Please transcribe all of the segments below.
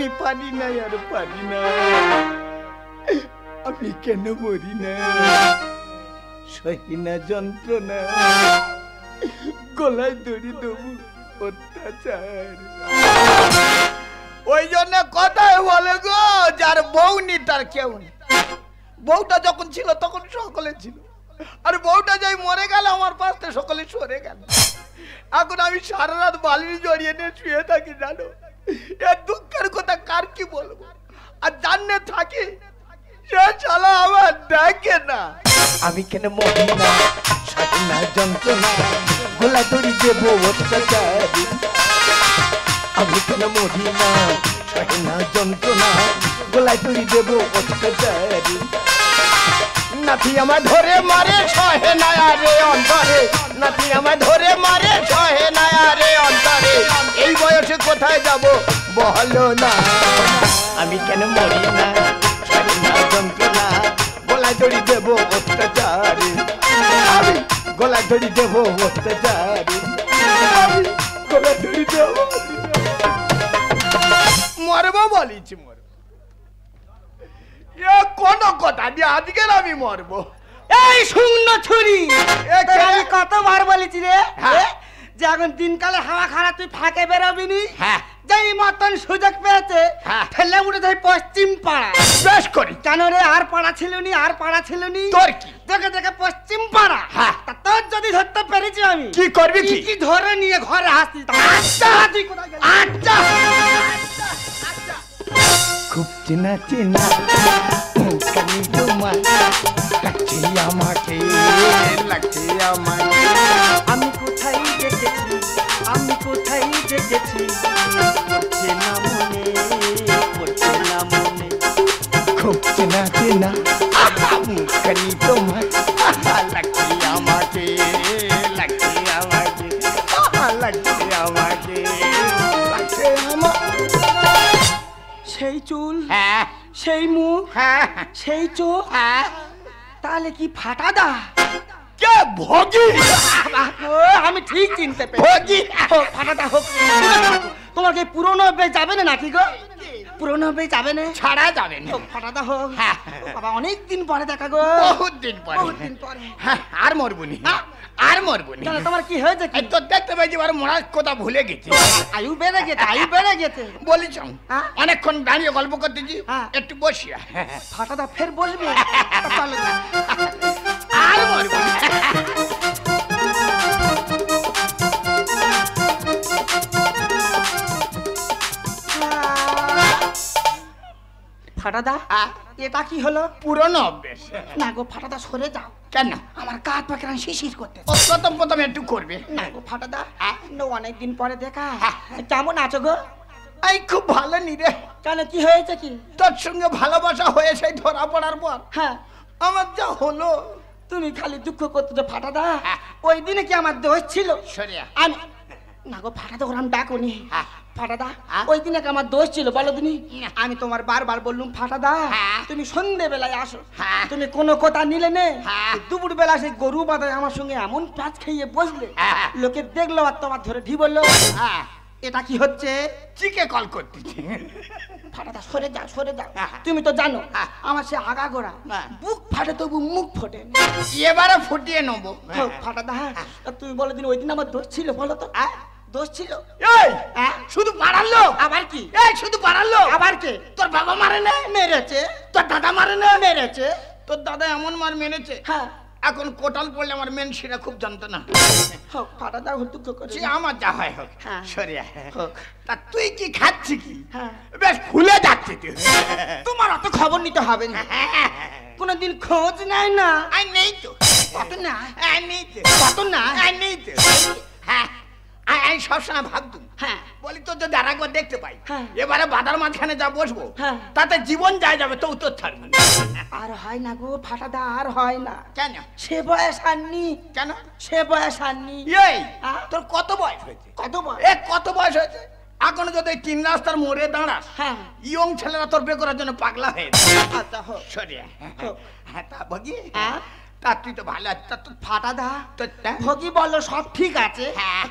আমি পারি না আর পারি না, আমি কেন মরি না, সহি না যন্ত্রণা, গলায় দড়ি দেবো অত্যাচার। ওই জন্য কথায় বলে গো, যার বউ নি তার কেউ নেই। বউটা যখন ছিল তখন সকলে ছিল, আর বউটা যাই মরে গেল আমার পাশে সকলে সরে গেল। এখন আমি সারা রাত বালির জড়িয়ে নিয়ে শুয়ে থাকি, জানো এর দুঃখের কথা কার কি বলবো। আর জানলে থাকি সে চালা আমার দেখে না। আমি কেন মরি না, সহি না যন্ত্রণা, গলা দড়ি দেবো অত্যাচার। আমি কেন মরি না, সহি না যন্ত্রণা, গলায় দড়ি দেবো অত্যাচার। নাতি আমায় ধরে মারে সহে না রে অন্তরে, নাতি আমায় ধরে মারে সহে না রে অন্তরে। এই বয়সে কোথায় যাব বলো না, আমি কেন মরি না, সহি না যন্ত্রণা, গলায় দড়ি দেবো অত্যাচার। আমি গলায় দড়ি দেবো অত্যাচার, আমি গলায় দড়ি দেবো। মরবো বলিছি, মরবো কোন কথা দিয়ে আজকের আমি মরবো। এই শূন্য ছুরি, আমি কতবার বলেছি রে যে এখন দিনকালে হাওয়া খারাপ, তুই ফাঁকে বেরোবি নি। যেই মতন সুযোগ পেয়েছে ঠেলে উঠে যাই পশ্চিম পাড়া। বেশ করি কেন রে, আর পাড়া ছিল নি, আর পাড়া ছিল নি, তোর কি দেখে দেখে পশ্চিম পাড়া। তা তোর যদি ধরতে পেরেছি আমি, কি করবি, কি ধরে নিয়ে ঘরে হাসি। আচ্ছা আচ্ছা, খুব চেনা চেনা কানি তোমার লাগছে আমাকে, লাগছে আমাকে। আমি কোথায় দেখেছি, আমি কোথায় দেখেছি, পড়ছে না মনে, পড়ছে না মনে। খুব চেনা চেনা কানি তোমার লাগছে আমাকে, লাগছে আমাকে, লাগছে আমাকে, লাগছে আমাকে। সেই চুল, সেই মুখ, সেই চোখ, তাহলে কি ফাটাদা? কে ভোগী? আমি ঠিক চিনতে পেরেছি, ফাটাদা হোক। তোমার কি পুরনো বেশ যাবে না নাকি গো? পুরনো বেশ যাবে না, ছাড়া যাবে না। ফাটাদা হোক বাবা, অনেক দিন পরে দেখা গো, বহুত দিন পরে, বহুত দিন পরে। আর মরবুনি, আর মরবুনি। তোমার কি হয়েছে? কি তো দেখতে পাই যে মরার কথা ভুলে গেছি। আয়ু বেড়ে গেছে, আয়ু বেড়ে গেছে। বলিস অনেকক্ষণ দাঁড়িয়ে গল্প করতেছি, একটু বসিয়া। ফাটাদা ফের বসবে, চলো আর মরবুনি। ফাটাদা এটা কি হলো? পুরনো অভ্যেস। না গো ফাটাদা, সরে যাও। কেন? আমার কাঁধ পাখি শিশির করতে। প্রথম প্রথম একটু করবে। না গো ফাটাদা, অনেকদিন পরে দেখা। কেমন আছো গো? এই খুব ভালো নিরে। কেন, কি হয়েছে? কি তোর সঙ্গে ভালোবাসা হয়ে সেই ধরা পড়ার পর আমার যা হলো। তুমি খালি দুঃখ করতে ফাটাদা, ওই দিনে কি আমার দোষ ছিল? আমি না গো ফাটাদা, ওরম ডাকুনি ফাটাদা। ওই দিনে কি আমার দোষ ছিল বলো তুমি? আমি তোমার বারবার বললুম ফাটাদা তুমি সন্ধে বেলায় আসো, তুমি কোনো কথা নিলে নে। দুপুর বেলা সেই গরু বাঁধায় আমার সঙ্গে এমন প্যাঁচ খেয়ে বসলে, লোকে দেখলো আর তোমার ধরে ঢি বললো। এটা কি হচ্ছে? চিকে কল করতেছি। ফাটাদা সরে যাও, সরে যাও। তুমি তো জানো আমার সে আগা গোড়া, বুক ফাটে তবু মুখ ফোটে। এবারে ফুটিয়ে নেবো ফাটাদা। তুমি বলো দিন ওই দিন আমার দোষ ছিল বলো তো? দোষ ছিল? শুধু পাড়ার লোক? আবার কি? শুধু পাড়ার লোক? আবার কে? তোর বাবা মারে না? মেরেছে। তোর দাদা মারে না? মেরেছে। তোর দাদা এমন মার মেরেছে, এখন কোটাল পড়লে আমার মেন শিরা খুব যন্ত্রণা। ফাটাদা দুঃখ করে আমার যা হয় হোক, সরিয়া হোক। তা তুই কি খাচ্ছি কি? বেশ ফুলে যাচ্ছে তুই। তোমার অত খবর নিতে হবে না, কোনদিন খোঁজ নেয় না। নেই তো। কত না? নেই তো। কত না? নেই তো। আমি সবসময় ভাবতুম, বলি তো যদি আর একবার দেখতে পাই, এবারে বাদার মাঝখানে যা বসবো তাতে জীবন যায় যাবে, তো উত্তর ছাড়বে। আর হয় না গো ফাটাদা, আর হয় না। কেন? সে বয়স আননি। কেন? সে বয়স আননি। এই তোর কত বয়স হয়েছে? কত বয়স? কত বয়স হয়েছে? এখনো যদি তিন রাস্তার মোড়ে দাঁড়াস, ইয়ং ছেলেরা তোর বিয়ে করার জন্য পাগলা হয়েছে। আচ্ছা হোক, সরিয়া। তা বগি তা তুই তো ভালো আছিস। তা তো ফাটাদা তো ভগি বললো সব ঠিক আছে,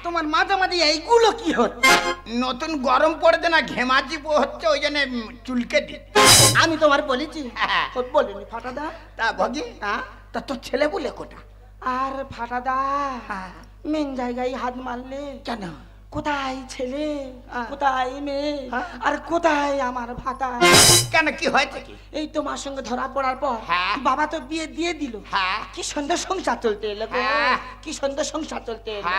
তোমার মাঝে মাঝে এইগুলো কি হচ্ছে? নতুন গরম পড়েছে না, ঘেমাজি হচ্ছে, ওই জন্য চুলকে দি। আমি তোমার বলেছি? বলিনি ফাটাদা। তা ভগি তা তোর ছেলে বলে কোটা? আর ফাটাদা মেন জায়গায় হাত মারলে কেন? কোথায় ছেলে, কোথায় মেয়ে, আর কোথায় আমার ভাতা? কেন, কি হয়েছে? কি এই তোমার সঙ্গে ধরা পড়ার পর বাবা তো বিয়ে দিয়ে দিল, কি সুন্দর সংসার চলতে এলো, কি সুন্দর সংসার চলতে এলো।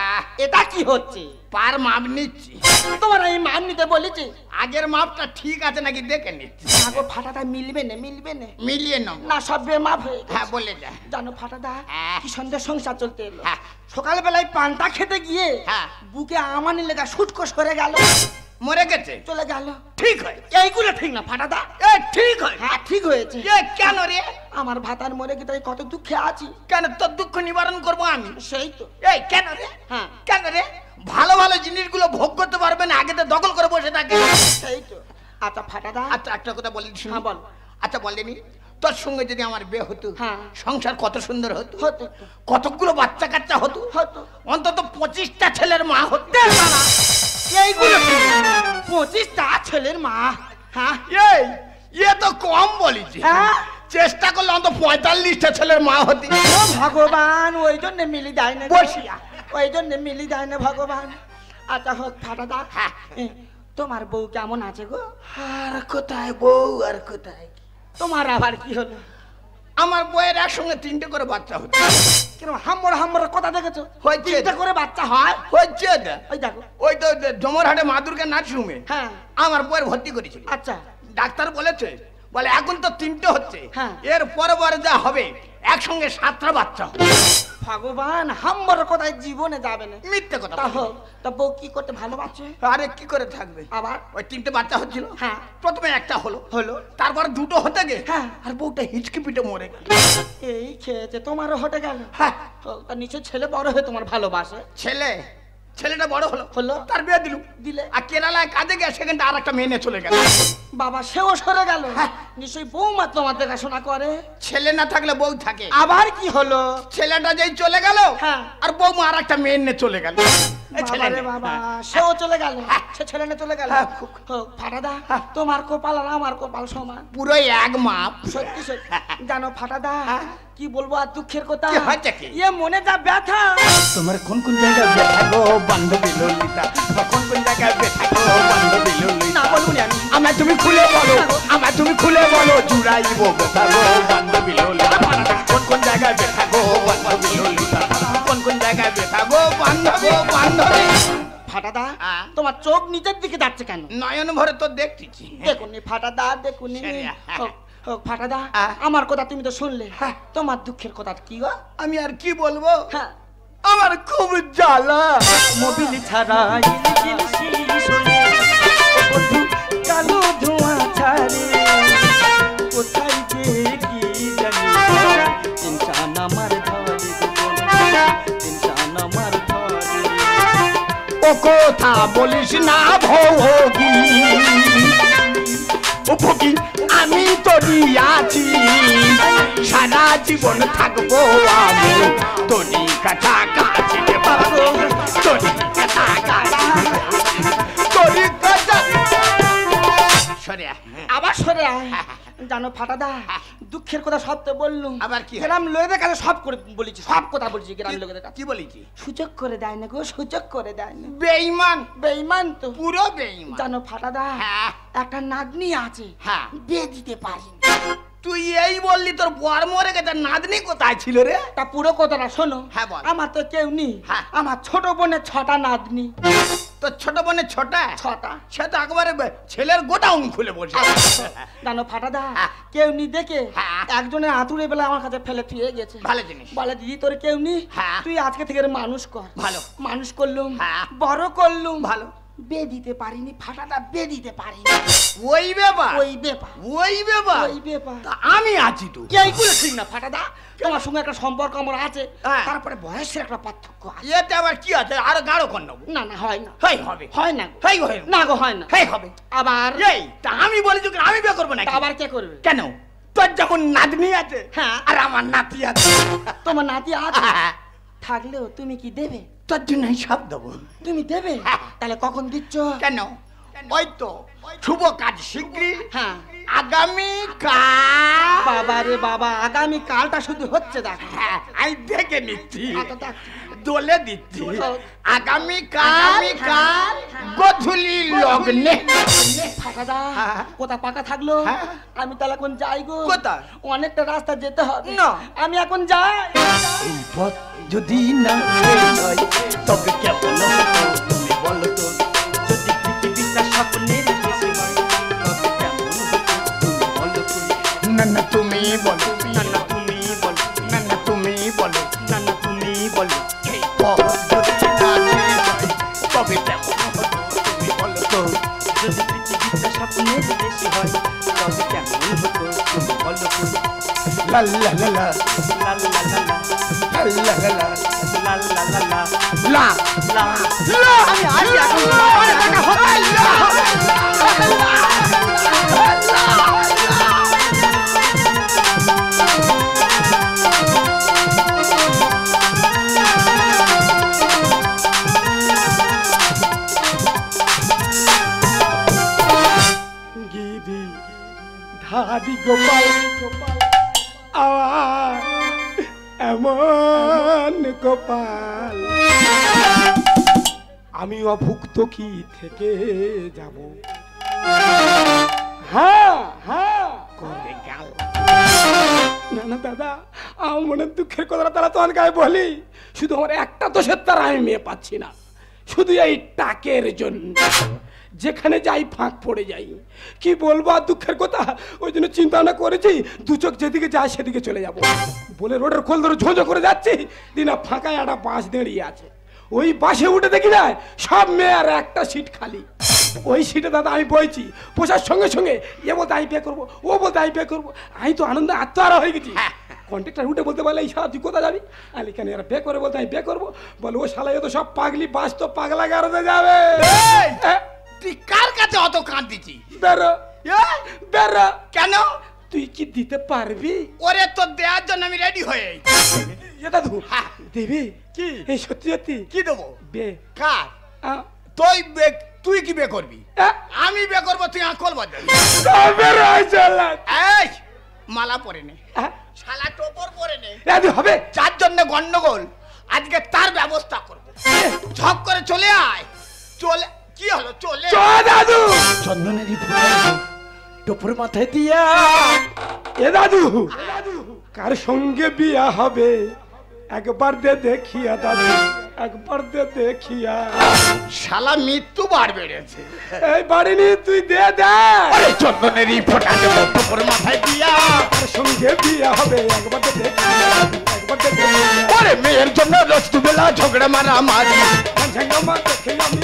এটা কি হচ্ছে? পার মাপ নিচ্ছি। তোমার এই মাপ নিতে বলেছি? আগের মাপটা ঠিক আছে নাকি দেখে নিচ্ছি। আগো ফাটাদা মিলবে না, মিলবে না, মিলিয়ে নাও না, সব বেমাপ হয়ে গেছে। হ্যাঁ বলে যা। জানো ফাটাদা কি সুন্দর সংসার চলতে এলো, সকালবেলায় পান্তা খেতে গিয়ে বুকে আমানি লেগা শুটকো সরে গেল, মরে গেছে, চলে গেল। ঠিক হয়? এইগুলো ঠিক না ফাটাদা। ঠিক হয়? হ্যাঁ ঠিক হয়েছে। কেন রে? আমার ভাতার মরে গিয়ে কত দুঃখে আছি। কেন, তোর দুঃখ নিবারণ করবো আমি। সেই তো। এই কেন রে? কেন রে? ভালো ভালো জিনিসগুলো ভোগ করতে পারবে না, আগে তো দখল করে বসে থাকে। সেই তো। আচ্ছা ফাটাদা, আচ্ছা একটা কথা বলি। হ্যাঁ বল। আচ্ছা বলেনি তোর সঙ্গে যদি আমার বিয়ে হতো, সংসার কত সুন্দর হতো, কতগুলো বাচ্চা কাচ্চা হতো, অন্তত 25টা ছেলের মা হতো। এইগুলো 25টা ছেলের মা? হ্যাঁ এ তো কম বলিছি, চেষ্টা করলে অন্তত 45টা ছেলের মা হতি। ভগবান ওই জন্য মিলি দেয় না, বসিয়া ওই জন্য মিলি দেয় না ভগবান। আচ্ছা হোক ফাটাদা, তোমার বউ কেমন আছে গো? আর কোথায় বউ, আর কোথায়? তোমার আবার কি হলো? আমার বউয়ের একসঙ্গে 3টে করে বাচ্চা হচ্ছে। কেন হাম্বর হাম্বর কথা দেখেছো? হয়েছে 3টে করে বাচ্চা হয়? হচ্ছে। ওই দেখো, ওই তো জমরহাটে মা দুর্গা নার্সিংহোমে আমার বউয়ের ভর্তি করেছিল। আচ্ছা ডাক্তার বলেছে, বলে এখন তো 3টে হচ্ছে, এর পরে যা হবে একসঙ্গে 7টা বাচ্চা হবে। ভগবান হাম্বর কথায় জীবনে যাবে না। মিথ্যে কথা। তা বউ কি করতে ভালোবাসে? আরে কি করে থাকবে, আবার ওই 3টে বাচ্চা হচ্ছিল, প্রথমে একটা হলো, তারপর 2টো হতে গে, আর বউটা হিচকি পিটে মরে গেল। এই খেয়েছে তোমারও হতে গেল। তার নিচে ছেলে বড় হয়ে তোমার ভালোবাসে। ছেলেটা বড় হলো, তার বিয়ে দিলে, আর কেরালায় কাজে গিয়ে সেখানটা আর একটা মেয়ে চলে গেল। বাবা সেও সরে গেল, নিশ্চয়ই বউমা তোমার দেখাশোনা করে। ছেলে না থাকলে বউ থাকে। আবার কি হলো? ছেলেটা যেই চলে গেল, আর বউমা আর একটা মেয়ে নিয়ে চলে গেল। বাবা সেও চলে গেল, সে ছেলে নিয়ে চলে গেল। ফাটাদা তোমার কপাল আর আমার কপাল সমান, পুরো এক মাপ। সত্যি সত্যি। জানো ফাটাদা কি বলবো আর দুঃখের কথা, ইয়ে মনে যা ব্যথা। তোমার কোন কোন জায়গায় ব্যথা গো বান্ধবী ললিতা, কোন কোন জায়গায় ব্যথা গো বান্ধবী ললিতা? না বলবো না আমি। আমায় তুমি খুলে বলো, আমায় তুমি খুলে বলো, জুড়াইব ব্যথা গো বান্ধবী ললিতা। কোন কোন জায়গায় ব্যথা গো বান্ধবী ললিতা, কোন কোন জায়গায় ব্যথা গো বান্ধবী বান্ধবী? ফাটাদা তোমার চোখ নিচের দিকে যাচ্ছে কেন? নয়ন ভরে তো দেখতেছি। দেখুনি ফাটাদা, দেখুনি। ফাটাদা আমার কথা তুমি তো শুনলে, তোমার দুঃখের কথা কি গো? আমি আর কি বলবো, আমার খুব জ্বালা। মোবিল ছাড়া কালো ধোঁয়া ছাড়ে, কোথায় যে কি জানি, টেনশন আমার ধরে, টেনশন আমার ধরে। ও কথা বলিস না ভোগী, ও ভোগী আমি তোরই আছি, সারা জীবন থাকবো আমি তোরই কাছাকাছি, তোরই কাছাকাছি, তোরই কাছা। সরে আবার সরে আয়। জানো ফাটাদা দুঃখের কথা সব তো বললুম, আবার কি গ্রাম লোকেদের কাছে সব করে বলেছি, সব কথা বলেছি গ্রাম লোকেদের কাছে। কি বলেছি? সুযোগ করে দেয় না গো, সুযোগ করে দেয় না। বেঈমান, বেঈমান তো, পুরো বেঈমান। জানো ফাটাদা একটা নাতনি আছে, বিয়ে দিতে পারি। তুই এই বললি তোর বর মরে গেছে, নাতনি কোথায় ছিল রে? তা পুরো কথাটা শোনো। হ্যাঁ বল। আমার তো কেউ নেই, আমার ছোট বোনের 6টা নাতনি। তোর ছোট বোনের 6টা? সে তো একবারে ছেলের গোডাউন খুলে বসে। জানো ফাটাদা কেউ নি দেখে একজনের আতুরে বেলা আমার কাছে ফেলে থুয়ে গেছে। ভালো জিনিস। বলে দিদি তোর কেউ নি, তুই আজকে থেকে মানুষ কর। ভালো। মানুষ করলুম, বড় করলুম। ভালো। বিয়ে দিতে পারিনি ফাটাদা, বিয়ে দিতে পারিনি। ওই ব্যাপার, ওই ব্যাপার, ওই ব্যাপার, ওই ব্যাপার। আমি আছি তো। এইগুলো ঠিক না ফাটাদা, তোমার সঙ্গে একটা সম্পর্ক আমার আছে, তারপরে বয়সের একটা পার্থক্য আছে। এতে আবার কি আছে? আরো গাঢ় কর নেবো? না না হয় না। হয় হবে? হয় না। হয় না গো হয় না। হয় হবে। আবার এই তা আমি বলি যে আমি বিয়ে করবো না। আবার কে করবে? কেন? তোর যখন নাতনি আছে হ্যাঁ আর আমার নাতি আছে, তোমার নাতি আছে থাকলেও তুমি কি দেবে? তোর জন্য সব দেবো। তুমি দেবে? তাহলে কখন দিচ্ছ? কেন? ওই তো শুভ কাজ শীঘ্রই। হ্যাঁ আগামী কাল। বাবা রে বাবা, আগামী কালটা শুধু হচ্ছে দেখো। হ্যাঁ আমি দেখে নিচ্ছি, আচ্ছা, দোলে দিচ্ছি। আগামী কাল গধূলি লগ্নে। ফাঁকাদা কোথা পাকা থাকলো? আমি তাহলে এখন যাই গো। কোথায়? অনেকটা রাস্তা যেতে হবে না আমি এখন যাই। এই পথ যদি না হয় তবে কেমন হতো তুমি বলো তো? যদি পৃথিবীটা স্বপ্নের দেশে হয় তবে কেমন হতো তুমি বলো তো? না না তুমি বলো, না না তুমি বলো, না না তুমি বলো, না না তুমি বলো। এই পথ যদি না হয় তবে কেমন হতো তুমি বলো তো? যদি পৃথিবীটা স্বপ্নের দেশে হয় তবে কেমন হতো তুমি বলো তো? লা লা লা লা লা লা লা লা লা লা লা লা লা লা লা। আমি আছি এখন। অনেক টাকা হবে। গিরি ধারি গোপাল আওয়াজ এমন গোপাল, আমি অভুক্ত কি থেকে যাব? হ্যাঁ হ্যাঁ করে গেল। না না দাদা, আমার মনের দুঃখের কথাটা তারা তো অনেক বলি, শুধু আমার একটা দোষের তারা আমি মেয়ে পাচ্ছি না, শুধু এই টাকের জন্য। যেখানে যাই ফাঁক পড়ে যাই। কি বলবো আর দুঃখের কথা, ওই জন্য চিন্তা ভাবনা করেছি দু চোখ যেদিকে যায় সেদিকে চলে যাব বলে রোডের খোল ধরে ঝোঁঝো করে যাচ্ছি, দিনা ফাঁকায় একটা বাস দাঁড়িয়ে আছে। ওই বাসে উঠে দেখি যায় সব মেয়ে আর একটা সিট খালি। ওই সিটে দাদা আমি বইছি, বসার সঙ্গে সঙ্গে এ বলতে আমি পে করবো, ও বলতে আমি পে করবো। আমি তো আনন্দে আত্মহারা হয়ে গেছি। কন্ট্রাক্টর উঠে বলতে পারলে এই শালা তুই কোথায় যাবি? আমি কেন এরা পে করে বলতে আমি পে করবো। বলে ও শালা এ তো সব পাগলি, বাস তো পাগলা গারদে যাবে। তুই কার কাছে অত কাঁদিছি? বেরো বেরো। কেন? তুই কি দিতে পারবি? ওরে তো দেওয়ার জন্য আমি রেডি হয়ে দাদু। দেবি কি? এই সত্যি সত্যি কি দেবো? বে কার? তুই বে, তুই কি বে করবি? আমি বে করবো, তুই আঁকল বাজাবি। এই মালা পরে নে, শালা টোপর পরে নে, হবে যার জন্য গন্ডগোল। আজকে তার ব্যবস্থা করবো। ঝপ করে চলে আয়। চলে কি হলো? চলে দাদু। চন্দনেরই টোপর মাথায় দিয়া। এ দাদু কার সঙ্গে বিয়া হবে একবার দে দেখিয়া দাদু, একবার দে দেখিয়া। শালা মৃত্যু বার বেড়েছে। এই বাড়িনি তুই দে দে। চন্দনেরই ফোঁটা দেব টোপর মাথায় দিয়া, কার সঙ্গে বিয়া হবে একবার দে দেখিয়া, একবার দে দেখিয়া। ওরে মেয়ের জন্য রস্তু বেলা ঝগড়া মারা মারি ঝাঙ্গামা দেখে আমি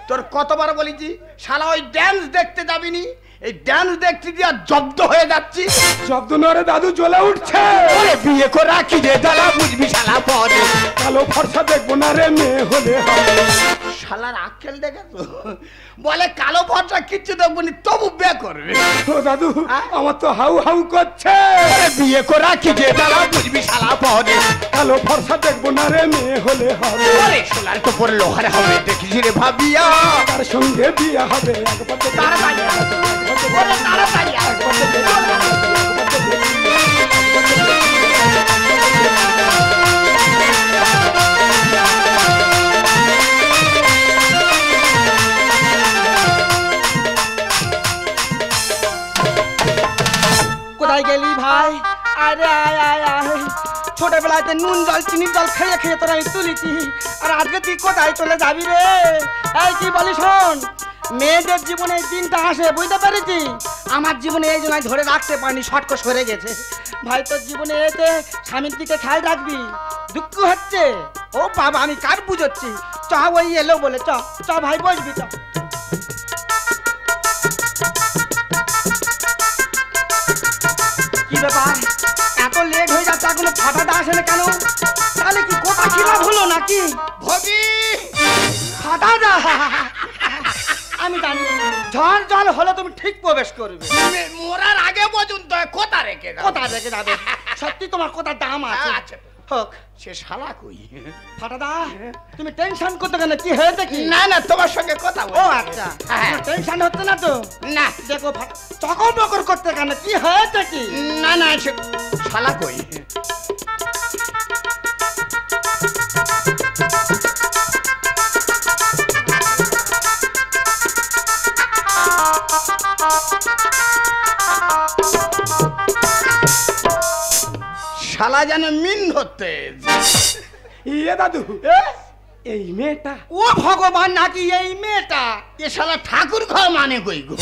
তোর কতবার বলেছি শালা ওই ড্যান্স দেখতে যাবিনি? এই ড্যান্স দেখতে দিয়া জব্দ হয়ে যাচ্ছি। জব্দ নরে দাদু জ্বলে উঠছে। ওরে বিয়ে করে রাখি রে দাদা, বুঝবি শালা পরে কালো ফর্সা দেখবো না রে মেয়ে হলে হবে। শালার আক্কেল দেখেছো? বলে কালো ফর্সা কিচ্ছু দেখবো নি, তবু বিয়ে করবে। ও দাদু আমার তো হাউ হাউ করছে। বিয়ে করে রাখি রে দাদা, বুঝবি শালা পরে কালো ফর্সা দেখবো না রে মেয়ে হলে হবে। ওরে সোলার তো পরে লোহার হবে, দেখিস রে ভাবিয়া তার সঙ্গে বিয়ে হবে একবার তো তাড়াতাড়ি। ওরে তাড়াতাড়ি কোথায় গেলি ভাই? আরে আয় আয় আয়। ছোটবেলাতে নুন জল চিনির জল খেয়ে খেয়ে তোরা তুলিছি, আর আজকে তুই কোথায় চলে যাবি রে? এই কি বলি শোন, মেয়েদের জীবনে এই দিনটা আসে বুঝতে পেরেছি। আমার জীবনে এই জন্য ধরে রাখতে পারিনি, শটক সরে গেছে। ভাই তোর জীবনে এতে স্বামীর দিকে খেয়াল রাখবি। দুঃখ হচ্ছে ও বাবা, আমি কার বুঝোচ্ছি। চ ওই এলো বলে, চ চ ভাই বসবি চ। কি ব্যাপার এত লেট হয়ে যাচ্ছে, এখনো ফাটাটা আসে না কেন? তাহলে কি কোথা কি লাভ হলো নাকি? ভগি ফাটাটা আমি জানি ঝড় জল হলে তুমি ঠিক প্রবেশ করবে। মরার আগে পর্যন্ত কথা রেখে যাবে। সত্যি তোমার কথা দাম আছে। আচ্ছা হোক। সে শালা কই? ফাটাদা তুমি টেনশন করতে কেন? কি হয়েছে কি? না তোমার সঙ্গে কথা বল। ও আচ্ছা, টেনশন হচ্ছে না তো? না। দেখো চকর বকর করতে কেন? কি হয়েছে কি? না সে শালা কই? শালা যেন মিন ধরতে। ইয়ে দাদু, এই মেয়েটা? ও ভগবান, নাকি এই মেয়েটা? এ শালা ঠাকুর ঘর মানে কই গো?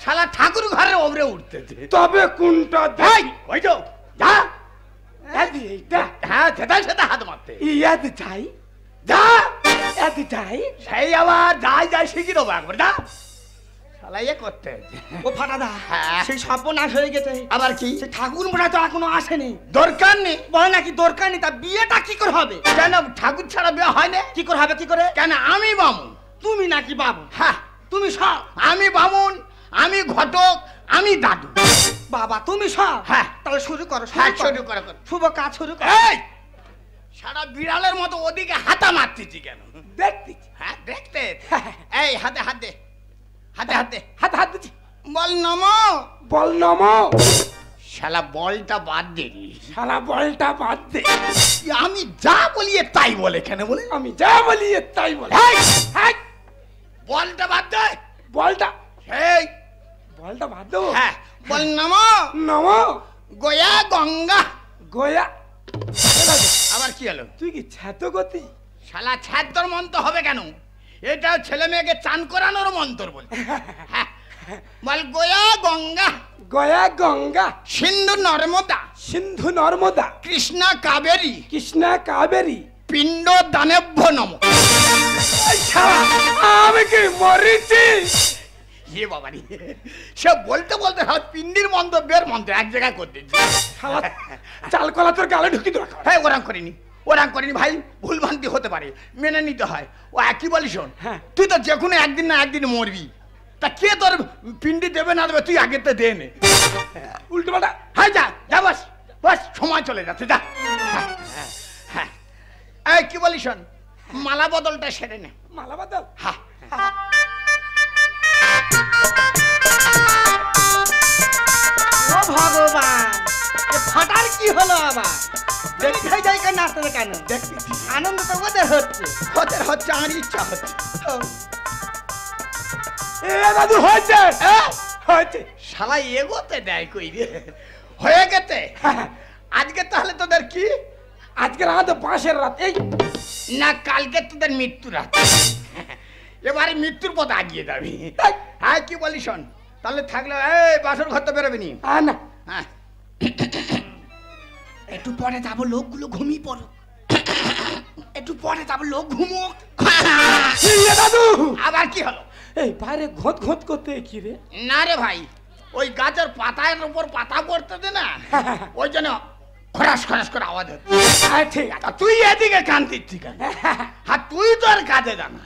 শালা ঠাকুর ঘরের ওপরে উঠতেছে। তবে কোনটা? ওই তো যা। এইটা? হ্যাঁ, সেটা হাত মারতে। ইয়াদ যাই, যা এত যাই। সেই আবার যাই শিখি দেবো একবার। যা শালা ইয়ে করতে। ও ফাটাদা, হ্যাঁ। সেই সর্বনাশ হয়ে গেছে। আবার কি? সে ঠাকুর মোড়া তো এখনো আসেনি। দরকার নেই বলে নাকি দরকার নেই। তা বিয়েটা কি করে হবে? কেন? ঠাকুর ছাড়া বিয়ে হয় না? কি করে হবে? কি করে? কেন? আমি বামুন। তুমি নাকি বাবু? হ্যাঁ, তুমি সব। আমি বামুন, আমি ঘটক, আমি দাদু। বাবা তুমি সব? হ্যাঁ। তাহলে শুরু করো। হ্যাঁ, শুরু করো। শুভ কাজ শুরু করো। এই সারা বিড়ালের মতো ওদিকে হাতা মারতেছি কেন? দেখতেছি। হ্যাঁ, দেখতে। এই হাতে হাত দে, হাতে হাত দিচ্ছি। বল নমো। বল নমো। শালা বলটা বাদ দে। শালা বলটা বাদ দে। আমি যা বলি তাই বলে। কেন বলে? আমি যা বলি তাই বলে। বলটা বাদ দে। বলটা? এই বলটা বাদ দেবো? হ্যাঁ, বল নমো। নমো। গয়া গঙ্গা। গয়া। আবার কি হলো? তুই কি ছাতগতি? শালা ছাত্র মন্ত্র হবে কেন? এটা ছেলে মেয়েকে চান করানোর মন্ত্র বলে। বল গয়া গঙ্গা। গয়া গঙ্গা। সিন্ধু নর্মদা। সিন্ধু নর্মদা। কৃষ্ণা কাবেরী। কৃষ্ণা কাবেরী। পিণ্ড দানেভ্য নম। আমি কি মরেছি? হে বাবা রে, সে বলতে বলতে পিণ্ডির মন্ত্র বের মন্ত্র এক জায়গায় করতে। চাল কলা তোর গালে ঢুকি তোর। হ্যাঁ, ওরাম করিনি ভাই। ভুল ভ্রান্তি হতে পারে, মেনে নিতে হয়। ও একই বলি শোন, তুই তো যে কোনো একদিন না একদিন মরবি। তা কে তোর পিন্ডি দেবে না দেবে তুই আগে তো দে নে। উল্টো পাল্টা। হ্যাঁ, যা বাস সময় চলে যাচ্ছে। যা। হ্যাঁ, এই কি বলি শোন, মালা বদলটা সেরে নে। মালা বদল? হ্যাঁ। ও ভগবান, ফাটার কি হলো আবার? দেখতে যাই কেন? নাচতে কেন? দেখতেছি আনন্দ তো ওদের হচ্ছে। হচ্ছে আমার ইচ্ছা হচ্ছে। এ দাদু হয়েছে। হয়েছে। শালা এগোতে দেয় কই রে? হয়ে গেছে। আজকে তাহলে তোদের কি? আজকে রাত বাঁশের রাত। এই না, কালকে তোদের মৃত্যু রাত। এবারে মৃত্যুর পথে আগিয়ে যাবি। হ্যাঁ, কি বলি শোন, তাহলে থাকলে এই বাসর ঘর তো বেরোবি নি। না। হ্যাঁ, একটু পরে যাবো, লোকগুলো ঘুমিয়ে পড়ো। একটু পরে যাবো, লোক ঘুমুক। দাদু আবার কি হলো? এই বাইরে ঘট ঘট করতে কি রে? না রে ভাই, ওই গাছের পাতার উপর পাতা পড়তেছে না, ওই জন্য খরাস খরাস করে আওয়াজ হচ্ছে। ঠিক আছে। তুই এদিকে কান দিচ্ছি কেন? হ্যাঁ, তুই তো আর কাজে জানা।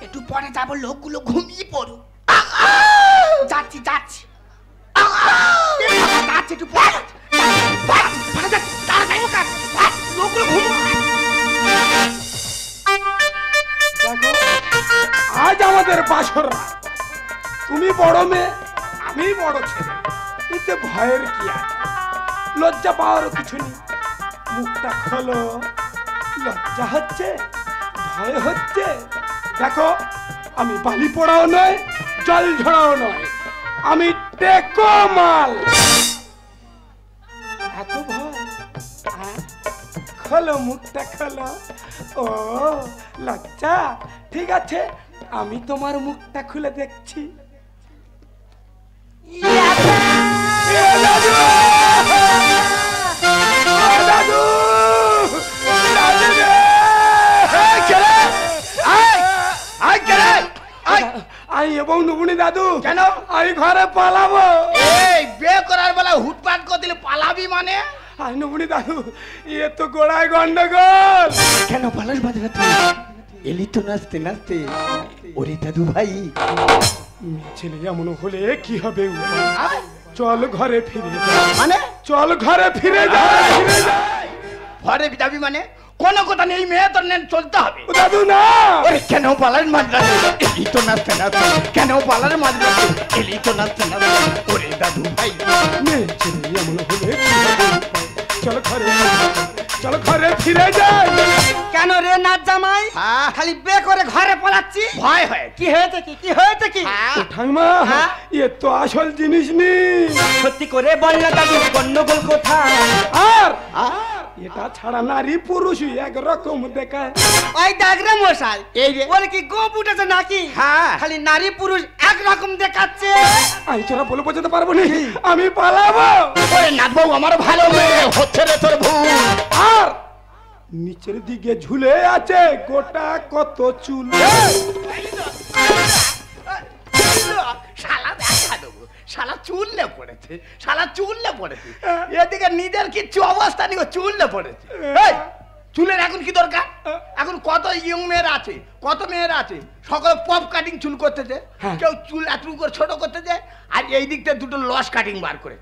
একটু পরে যাবো, লোকগুলো ঘুমিয়ে পড়ো। যাচ্ছি একটু পরে। লোকগুলো ঘুমুক। দেখো, আজ আমাদের বাসর রাত। তুমি বড় মেয়ে, আমি বড় ছেলে। এতে ভয়ের কি আছে? লজ্জা পাওয়ারও কিছু নেই। মুখটা খোলো। লজ্জা হচ্ছে? ভয় হচ্ছে? দেখো, আমি বালি পোড়াও নয়, জল ঝরাও নয়, আমি টেকো মাল। এত ভয়? খোলো, মুখটা খোলো। ও লজ্জা? ঠিক আছে, আমি তোমার মুখটা খুলে দেখছি। এবং নুবুনি দাদু, কেন? আমি ঘরে পালাবো। এই বিয়ে করার বেলা হুটপাট করে দিলে পালাবি মানে? নুবুনি দাদু, এ তো গোড়ায় গন্ডগোল। কেন পালাস? বাদে এলি তো নাচতে নাচতে। ওরে দাদু ভাই, মেয়ে ছেলে এমন হলে কি হবে? চল ঘরে ফিরে যাই। মানে চল ঘরে ফিরে যাই, ফিরে যাই। ঘরে যাবি মানে? কোনো কথা নেই, মেয়ে তোর নেন চলতে হবে। ও দাদু না, ওরে কেন পালার মাঝরাতে এলি তো নাচতে নাচতে, কেন পালার মাঝরাতে এলি তো নাচতে নাচতে। ওরে দাদু ভাই, মেয়ে ছেলে এমন হলে কি হবে? চল ঘরে ফিরে যাই, চল ঘরে ফিরে যাই। কেন রে নাচ জামাই? হ্যাঁ। খালি বে করে ঘরে পলাচ্ছি? ভয় হয়। কি হয়েছে কি? কি হয়েছে কি? হ্যাঁ। ও ঠাকুমা, হ্যাঁ? এ তো আসল জিনিস নেই। সত্যি করে বল না দাদু, গন্ডগোল কোথায়? আর এটা ছাড়া নারী পুরুষ একরকম দেখায়। ওই দেখ রে মশাই, এই রে। ওর কি গোপ উঠেছে নাকি? হ্যাঁ। খালি নারী পুরুষ একরকম দেখাচ্ছে। আমি তোরা বলে বোঝাতে পারবো না, আমি পালাবো। ওরে নাচবো, আমার ভালো মেয়ে হচ্ছে রে তোর ভুল। আর নিচের দিকে ঝুলে আছে গোটা কত চুল। শালা দেখা দেবো, শালা চুললে পড়েছে, শালা চুললে পড়েছে। এদিকে নিজের কিচ্ছু অবস্থা নেই, ও চুললে পড়েছে। এই, চুলের এখন কি দরকার? এখন কত ইয়ং মেয়েরা আছে, কত মেয়েরা আছে, সকলে পপ কাটিং চুল করতেছে, কেউ চুল এতটুকু করে ছোট করতেছে, আর এই দিকটা দুটো লস কাটিং বার করে।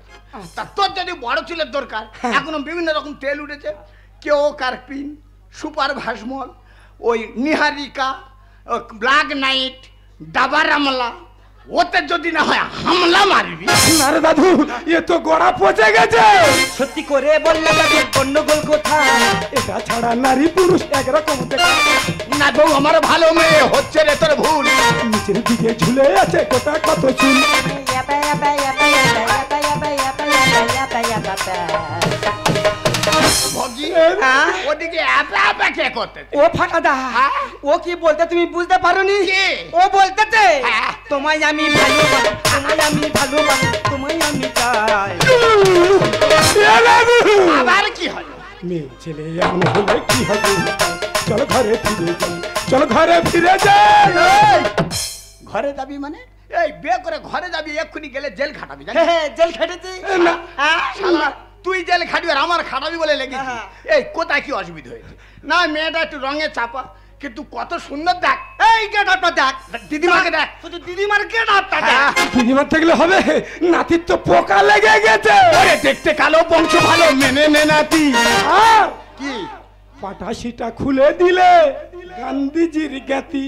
তা তোর যদি বড় চুলের দরকার, এখনো বিভিন্ন রকম তেল উঠেছে, কেউ কার্পিন, সুপার ভাসমল, ওই নিহারিকা, ব্ল্যাক নাইট, ডাবার আমলা, ওতে যদি না হয় হামলা মারবি। না রে দাদু, এ তো গোড়া পচে গেছে। সত্যি করে বল না দাদু, গন্ডগোল কোথায়? এটা ছাড়া নারী পুরুষ একরকম দেখায়। না বউ, আমার ভালো মেয়ে হচ্ছে রে তোর ভুল। নিচের দিকে ঝুলে আছে গোটা কত চুল। ভগি, হ্যাঁ? ওদিকে আপা আপা কে করতেছে? ও ফাটাদা, হ্যাঁ? ও কি বলতে তুমি বুঝতে পারোনি? কি? ও বলতেছে হ্যাঁ। তোমায় আমি ভালোবাসি, তোমায় আমি ভালোবাসি, তোমায় আমি চাই। এ দাদু, আবার কি হলো? মেয়ে ছেলে এমন হলে কি হবে? চল ঘরে ফিরে যাই, চল ঘরে ফিরে যাই। এই, ঘরে যাবি মানে? এই বিয়ে করে ঘরে যাবি, এক্ষুনি গেলে জেল খাটাবি জানিস? জেল খেটেছি। না। হ্যাঁ? শালা, তুই জেল খাটবি আর আমার খাটাবি বলে লেগেছি। হ্যাঁ। এই কোথায় কি অসুবিধা হয়েছে? না মেয়েটা একটু রঙে চাপা, কিন্তু কত সুন্দর দেখ। এই গেট আপটা দেখ, দিদিমাকে দেখ। শুধু দিদিমার গেট আপটা দেখ। হ্যাঁ। দিদিমার থাকলে হবে? নাতির তো পোকা লেগে গেছে। ওরে দেখতে কালো, বংশ ভালো, মেনে নে নাতি। আর কি? পাটাশিটা খুলে দিলে গান্ধীজির জ্ঞাতি।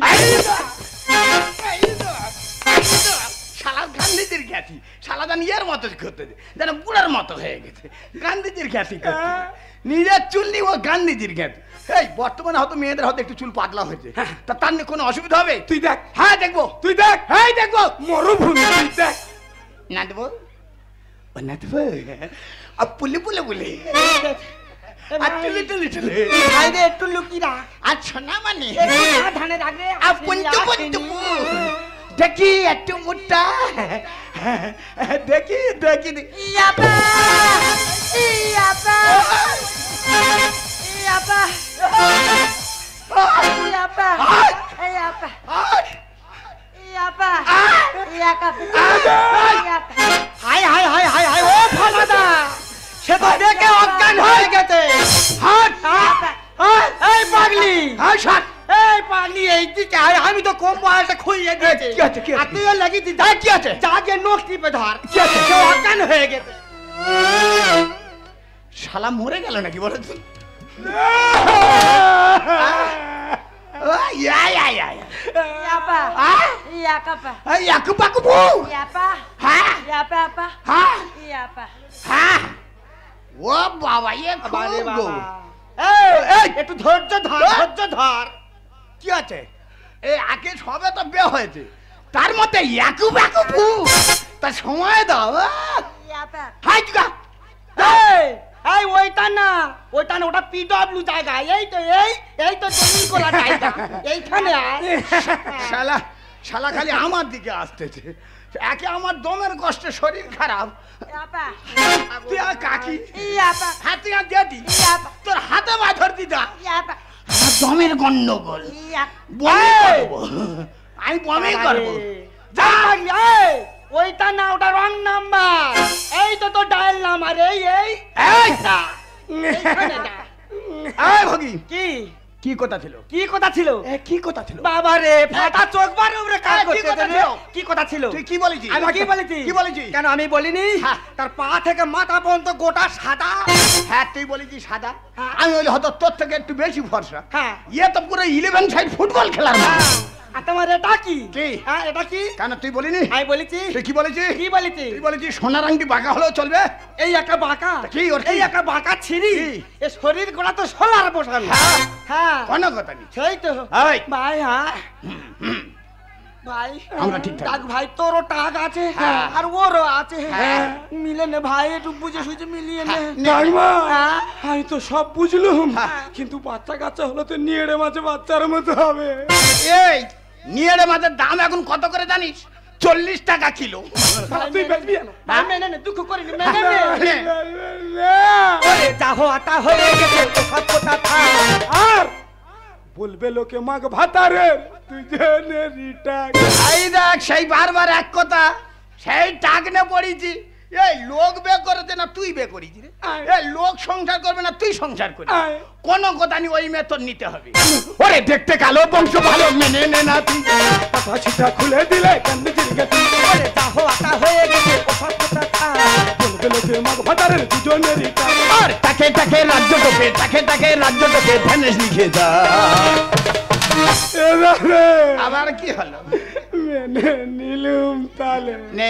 শালা গান্ধীজির খ্যাতি, শালা যেন ইয়ের মতো করতে, যেন বুড়ার মতো হয়ে গেছে। গান্ধীজির খ্যাতি করতে, নিজের চুল নিয়ে ও গান্ধীজির খ্যাতি। এই বর্তমানে হয়তো মেয়েদের হয়তো একটু চুল পাতলা হয়েছে, তা তার নিয়ে কোনো অসুবিধা হবে? তুই দেখ, হ্যাঁ দেখবো, তুই দেখ, হ্যাঁ দেখবো। মরুভূমি তুই দেখ। না দেবো, ও না দেবো, আর পুলে পুলে বলে, আর টুলে টুলে টুলে, ভাই রে একটু লুকিরা, আর সোনা মানে ধানে রাখবে আর পঞ্চু পঞ্চু, দেখি একটু মোটা, দেখি দেখি দেখি। ইয়াপা ইয়াপা ইয়াপা ইয়াপা ইয়াপা ইয়াপা ইয়াকা হাই হাই হাই হাই হাই, ও ফালাদা, সে তো দেখে অজ্ঞান হয়ে গেছে। হাট, এই পাগলি, হাট, হাট। এই পাগলি এইদিকে আয়, আমি তো কম বয়সে খুইয়ে দিয়েছি। কি আছে, কি আছে? আর তুইও লাগিয়ে দিস। কি আছে? যাকে নোখ টিপে ধর, কি আছে? সে অজ্ঞান হয়ে গেছে। শালা মরে গেল নাকি বলো তো? ইয়াপা ইয়াকাপা ইয়াপা ইয়াপা ইয়াপা। ও বাবা, এ বারে খুব গো। বাবা, এই একটু ধৈর্য ধর, ধৈর্য ধর। কি আছে? এই আগে সবে তো বিয়ে হয়েছে, তার মধ্যে ইয়াকু বাকু ফু, তার সময় দাও। ইয়াপা। হাই চুকা, এই এই ওইটা না, ওইটা না, ওটা পিডব্লিউ জায়গা। এই তো জমিন কোলা জায়গা, এইখানে আয়। শালা শালা খালি আমার দিকে আসতেছে। একে আমার দমের কষ্টে শরীর খারাপ, ইয়াপা তুই আর কাকি, ইয়াপা হ্যাঁ তুই আর দিদি, ইয়াপা তোর হাতে মাথর দিদা, ইয়াপা আমার দমের গন্ডগোল, ইয়াপা। বমি করবো, আমি বমি করবো। যা পাগলি, এই ওইটা না, ওটা রং নাম্বার। এই তো তোর ডায়াল নাম্বার। এই এই এইখানে যা। এই ভগি, কি কি কথা ছিল? কি কথা ছিল? কি কথা ছিল? বাবা রে ফাটা চোখ বারে উপরে কাজ করতে রে। কি কথা ছিল? তুই কি বলেছিস? আমি কি বলেছি? কি বলেছিস? কেন আমি বলিনি? তার পা থেকে মাথা পর্যন্ত গোটা সাদা। হ্যাঁ তুই বলেছিস সাদা। আমি বলি হয়তো তোর থেকে একটু বেশি ফর্সা। হ্যাঁ তো পুরো 11 সাইড ফুটবল খেলার মতো। আর তোমার এটা কি? হ্যাঁ এটা কি? কেন তুই বলিনি? আমি বলেছি। তুই কি বলেছিস? কি বলেছি? তুই বলেছিস সোনার আংটি বাঁকা হলেও চলবে। এই একটা বাঁকা। কি ওর? এই একটা বাঁকা ছিরি। এ শরীর গোড়া তো সোলার বসানো। হ্যাঁ কোনো কথা নেই। সেই তো ভাই। হ্যাঁ ভাই আমরা ঠিক টাক ভাই তোরও টাক আছে আর ওরও আছে। মিলে নে ভাই একটু বুঝে সুঝে মিলিয়ে নে। কাকিমা আমি তো সব বুঝলুম, কিন্তু বাচ্চা কাচ্চা হলো তো নিয়েড়ে মাঝে বাচ্চার মতো হবে। এই নিয়েড়ে মাছের দাম এখন কত করে জানিস? 40 টাকা কিলো। তুই বেচবি না? মেনে নে, দুঃখ করিনি, মেনে নে। ওরে যাহো আতা হয়ে গেছে সব কথা থাক। আর বলবে লোকে মাগ ভাতারে তুই জেনে রিটাক। এই দেখ সেই বারবার এক কথা, সেই টাক নে পড়িছি। এই লোক বে করেছে না তুই বে করিস রে? এই লোক সংসার করবে না তুই সংসার করবি? কোনো কথা নেই, ওই মেথড নিতে হবে। ওরে দেখতে কালো বংশ ভালো মেনে নে না তুই। কথা ছিটা খুলে দিলে কান্দি জিরগে তুই। ওরে যাহো আতা হয়ে গেছে সব কথা থাক। বলবে লোকে মাগ ভাতারে তুই জেনে রিটাক। আর তাকে তাকে রাজ্য টোপে, তাকে তাকে রাজ্য টোপে ভ্যানেশ লিখে যা। আবার কি হলো? মেনে নিলুম তালে নে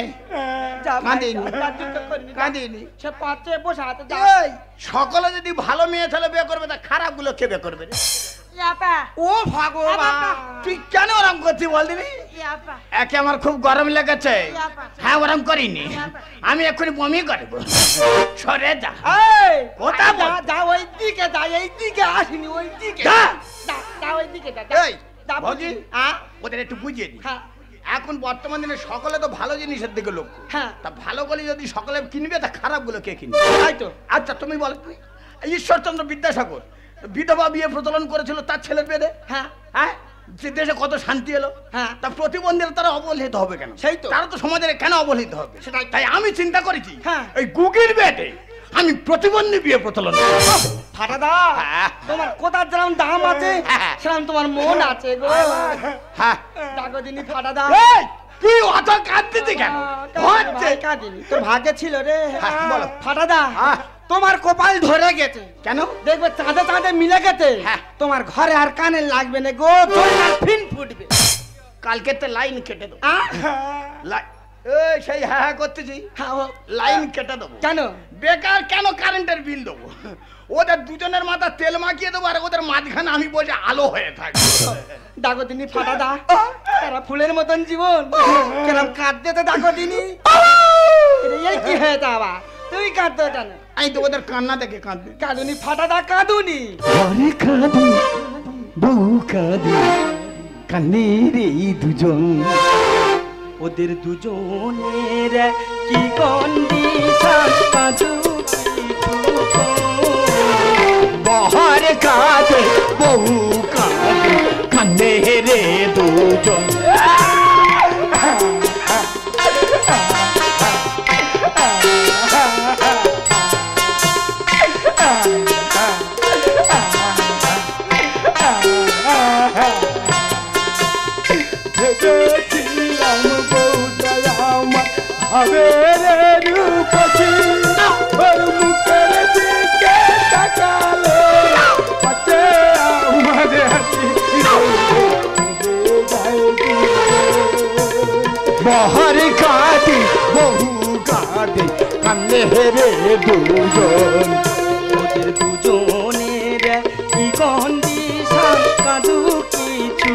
সকলে যদি ভালো মেয়ে ছেলে বিয়ে করবে তা খারাপ গুলো কে বিয়ে করবে? ও ভগবান, তুই কেন ওরম করছিস বল দিবি? একে আমার খুব গরম লেগেছে। হ্যাঁ ওরম করিনি, আমি এক্ষুনি বমি করবো। সরে যা। কোথা যা ওই দিকে যা, এই দিকে আসিনি, ওই দিকে যা, ওই দিকে যা। ওদের একটু বুঝিয়ে দি। এখন বর্তমান দিনে সকলে তো ভালো জিনিসের দিকে লক্ষ্য। তা ভালো বলে যদি সকলে কিনবে তা খারাপ গুলো কে কিনবে? আচ্ছা তুমি বলো, ঈশ্বরচন্দ্র বিদ্যাসাগর বিধবা বিয়ে প্রচলন করেছিল তার ছেলের পেটে। হ্যাঁ যে দেশে কত শান্তি এলো। তা প্রতিবন্ধীরা তারা অবহেলিত হবে কেন? সেই তো, তারা তো সমাজের কেন অবহেলিত হবে? সেটাই তাই আমি চিন্তা করেছি এই গুগির বেটে আমি প্রতিবন্ধী বিয়ে প্রচলন। ফাটাদা তোমার কোথার যেরকম দাম আছে সেরকম তোমার মন আছে গো। হ্যাঁ ডাকো দিনি ফাটাদা। তুই অত কাঁদতেছি কেন? কাঁদিনি, তোর ভাগ্যে ছিল রে। বলো ফাটাদা, তোমার কপাল ধরে গেছে। কেন? দেখবে চাঁদে চাঁদে মিলে গেছে। তোমার ঘরে আর কানে লাগবে না গো, ফিন ফুটবে। কালকে তো লাইন কেটে দেবো। সেই হ্যাঁ করতেছি, লাইন কেটে দেবো। কেন? বেকার কেন কারেন্টের বিল দেবো? ওদের দুজনের মাথা তেল মাখিয়ে দেবো আর ওদের মাঝখানে আমি বসে আলো হয়ে থাকবো। ডাকো দিনি ফাটাদা, তারা ফুলের মতন জীবন কেরম কাঁদতে তো ডাকো দিনি। এই কি হয়েছে আবার তুই কাঁদতে কেন? আমি তো ওদের কান্না দেখে কাঁদবি। কাঁদুনি ফাটাদা, কাঁদুনি। ঘরে কাঁদি বউ কাঁদি কান্দি রে দুজন, ওদের দুজনের কি কন্ডিশন কাঁদু বহর কাঁদে বউ কাঁদে কান্দে রে দুজন। বহর কাঁদে বহু কাঁদে কান্দে রে দুজন, ওদের দুজনের কি কন্ডিশন কাঁদু কিছু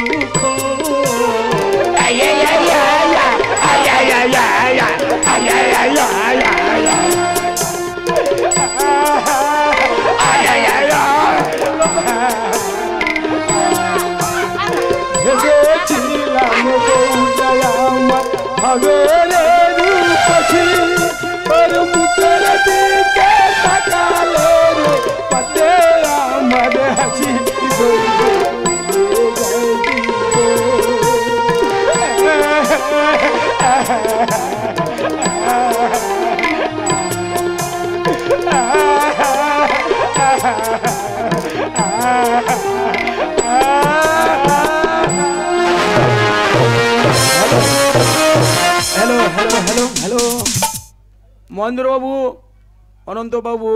মহেন্দ্রবাবু, অনন্তবাবু।